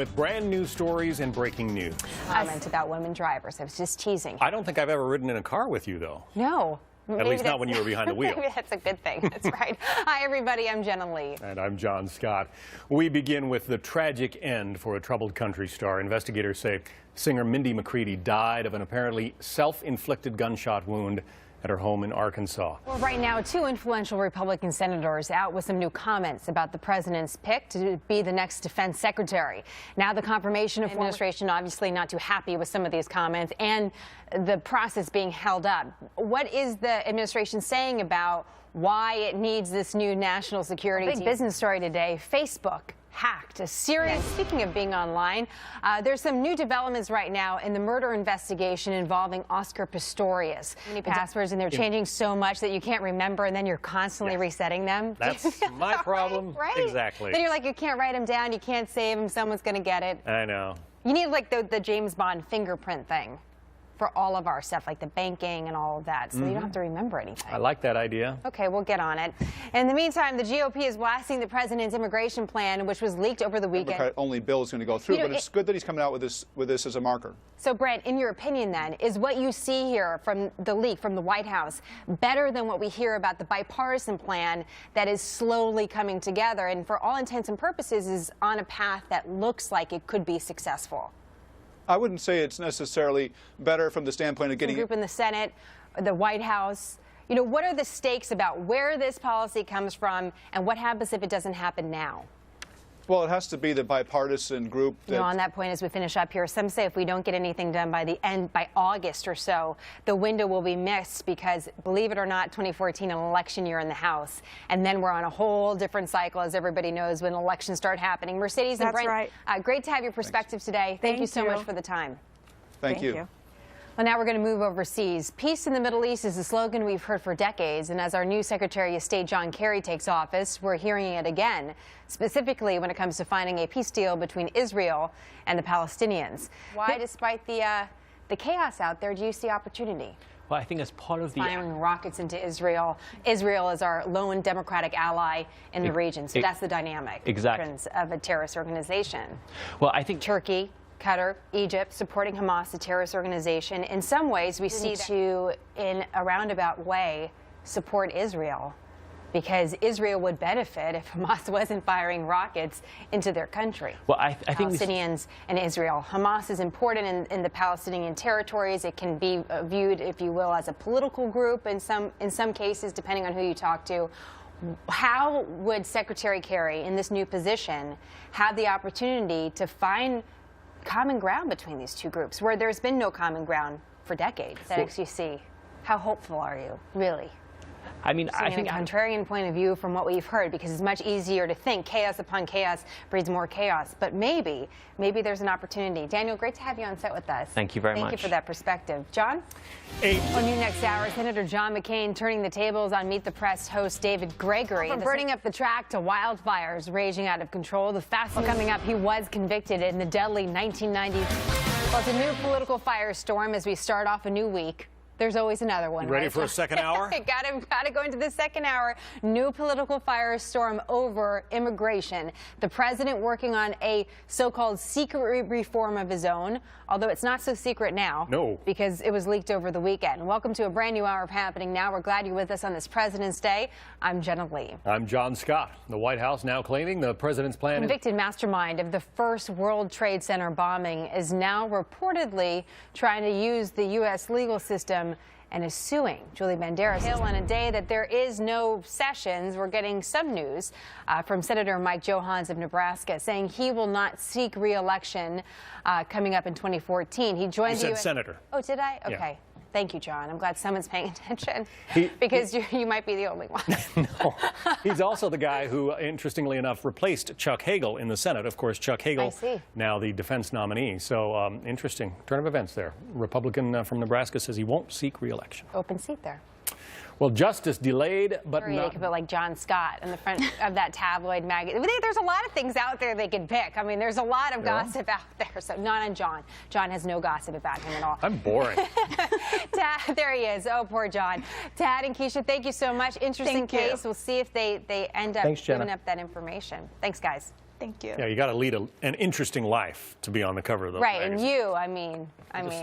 With brand new stories and breaking news. Comment about women drivers. I was just teasing. I don't think I've ever ridden in a car with you, though. No. At least not when you were behind the wheel. Maybe that's a good thing. That's right. Hi, everybody. I'm Jenna Lee. And I'm John Scott. We begin with the tragic end for a troubled country star. Investigators say singer Mindy McCready died of an apparently self-inflicted gunshot wound at her home in Arkansas. Well, right now, two influential Republican senators out with some new comments about the president's pick to be the next defense secretary. Now the confirmation of administration obviously not too happy with some of these comments and the process being held up. What is the administration saying about why it needs this new national security team? Big business story today. Facebook hacked. A serious. Speaking of being online, there's some new developments right now in the murder investigation involving Oscar Pistorius. Many passwords, and they're changing so much that you can't remember, and then you're constantly resetting them. That's my problem. Right? Exactly. Then you're like, you can't write them down, you can't save them, someone's going to get it. I know. You need like the James Bond fingerprint thing for all of our stuff, like the banking and all of that, so you don't have to remember anything. I like that idea. Okay, we'll get on it. In the meantime, the GOP is blasting the president's immigration plan, which was leaked over the weekend. Democrat-only bill is going to go through, but it's good that he's coming out with this as a marker. So, Brent, in your opinion, then, is what you see here from the leak from the White House better than what we hear about the bipartisan plan that is slowly coming together and, for all intents and purposes, is on a path that looks like it could be successful? I wouldn't say it's necessarily better from the standpoint of getting the group in the Senate, the White House. You know, what are the stakes about where this policy comes from and what happens if it doesn't happen now? Well, it has to be the bipartisan group. You know, on that point, as we finish up here, some say if we don't get anything done by August or so, the window will be missed because, believe it or not, 2014 an election year in the House, and then we're on a whole different cycle, as everybody knows, when elections start happening. Mercedes and Brent, right. Great to have your perspective today. Thank you so much for the time. Thank you. Well, now we're going to move overseas. Peace in the Middle East is a slogan we've heard for decades, and as our new Secretary of State John Kerry takes office, we're hearing it again, specifically when it comes to finding a peace deal between Israel and the Palestinians. Why, despite the chaos out there, do you see opportunity? Well, I think as part of the firing rockets into Israel. Israel is our lone democratic ally in the region, so that's the dynamic of a terrorist organization. Well, I think Turkey, Qatar, Egypt, supporting Hamas, a terrorist organization. In some ways, we see to, in a roundabout way, support Israel, because Israel would benefit if Hamas wasn't firing rockets into their country. Well, I think Palestinians and Israel. Hamas is important in the Palestinian territories. It can be viewed, if you will, as a political group in some cases, depending on who you talk to. How would Secretary Kerry, in this new position, have the opportunity to find common ground between these two groups, where there's been no common ground for decades? XUC, how hopeful are you, really? I mean, I think a contrarian point of view from what we've heard, because it's much easier to think chaos upon chaos breeds more chaos. But maybe there's an opportunity. Daniel, great to have you on set with us. Thank you very much. Thank you for that perspective. John? On you next hour, Senator John McCain turning the tables on Meet the Press host David Gregory. From burning up the track to wildfires raging out of control, the fast one coming up, he was convicted in the deadly 1990. Well, it's a new political firestorm as we start off a new week. There's always another one. Ready for a second hour? Gotta go into the second hour. New political firestorm over immigration. The president working on a so-called secret reform of his own, although it's not so secret now. No. Because it was leaked over the weekend. Welcome to a brand new hour of Happening Now. We're glad you're with us on this President's Day. I'm Jenna Lee. I'm John Scott. The White House now claiming the president's plan. Convicted mastermind of the first World Trade Center bombing is now reportedly trying to use the U.S. legal system and is suing Julie Banderas. On a day that there is no sessions, we're getting some news from Senator Mike Johans of Nebraska saying he will not seek re-election coming up in 2014. He joins You said senator. Oh, did I? Okay. Yeah. Thank you, John. I'm glad someone's paying attention because you might be the only one. No. He's also the guy who, interestingly enough, replaced Chuck Hagel in the Senate. Of course, Chuck Hagel, now the defense nominee. So interesting turn of events there. Republican from Nebraska says he won't seek re-election. Open seat there. Well, justice delayed, but not. They could put like John Scott in the front of that tabloid magazine. There's a lot of things out there they could pick. I mean, there's a lot of gossip out there. So not on John. John has no gossip about him at all. I'm boring. Tad, there he is. Oh, poor John. Tad and Keisha, thank you so much. Interesting case. We'll see if they end up giving up that information. Thanks, guys. Thank you. Yeah, you got to lead an interesting life to be on the cover of those Right, magazines. and you, I mean,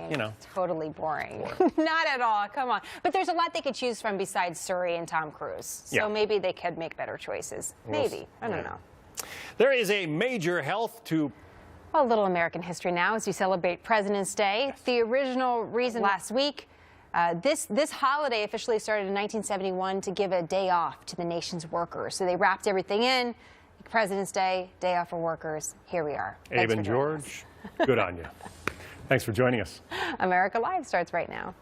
you know. totally boring. Not at all, come on. But there's a lot they could choose from besides Surrey and Tom Cruise. So Yeah. maybe they could make better choices. Maybe, I don't know. There is a major health to... Well, a little American history now as we celebrate President's Day. The original reason last week, this holiday officially started in 1971 to give a day off to the nation's workers. So they wrapped everything in. President's Day, day off for workers. Here we are. Abe and George, good on you. Thanks for joining us. America Live starts right now.